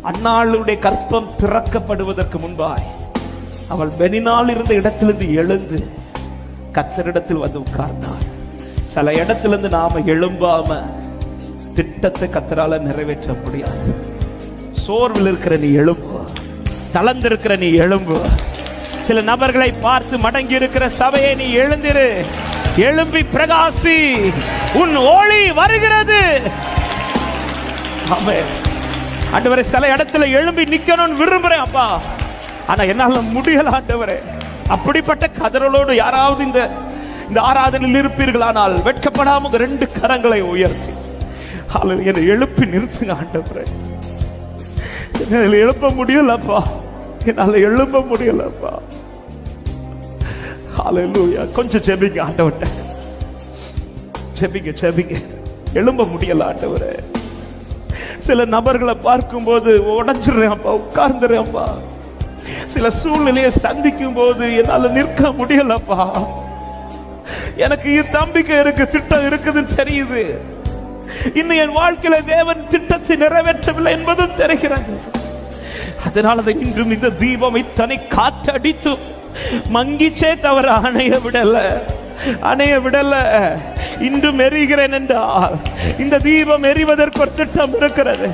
அன்னாளுடைய கற்பம் திறக்கப்படுவதற்கு முன்பாய் அவள் பெனினால் இருந்த இடத்திலிருந்து எழுந்து கர்த்தரிடத்தில் வந்து உட்கார்ந்தாள். சில இடத்திலிருந்து நாம எழும்பாம திட்டத்தை கர்த்தரால நிறைவேற்ற முடியாது. சோர்வில் இருக்கிற நீ எழும்பு, தளர்ந்திருக்கிற நீ எழும்பு. சில நபர்களை பார்த்து மடங்கி இருக்கிற சபையை நீ எழுந்திரு, எழும்பி பிரகாசி, உன் ஒளி வருகிறது. ஆமென். ஆண்டவரே, சில இடத்துல எழும்பி நிக்கணும்னு விரும்புறேன் அப்பா, ஆனா என்னால முடியல ஆண்டவரே. அப்படிப்பட்ட கதறலோடு யாராவது இந்த ஆராதனையில் இருப்பீர்களானால் வெட்கப்படாம 2 கரங்களை உயர்த்தி என்னை எழுப்பி நிறுத்துங்க ஆண்டவரே. என்னால எழுப்ப முடியலப்பா, என்னால எழுப்ப முடியலப்பா. ஹல்லேலூயா. கொஞ்சம் ஜெபிங்க ஆண்டவர்ட்ட, ஜெபிங்க. எழும்ப முடியல ஆண்டவரே. சில நபர்களை பார்க்கும்போது உடைஞ்சிடுறேன்ப்பா, உட்கார்ந்துறேன்ப்பா. சில சூழ்நிலையை சந்திக்கும் போது என்னால நிற்க முடியலப்பா. எனக்கு தம்பிக்கை இருக்கு, திட்டம் இருக்குதுன்னு தெரியுது. இன்னும் என் வாழ்க்கையில தேவன் திட்டத்தை நிறைவேற்றவில்லை என்பதும் தெரிகிறது. அதனால இன்றும் இந்த தீபம் இத்தனை காற்றடித்து மங்கிச்சே தவிர அணைய விடல. இன்றும் எரிகிறேன் என்றால் இந்த தீபம் எரிவதற்கு ஒரு திட்டம் இருக்கிறது.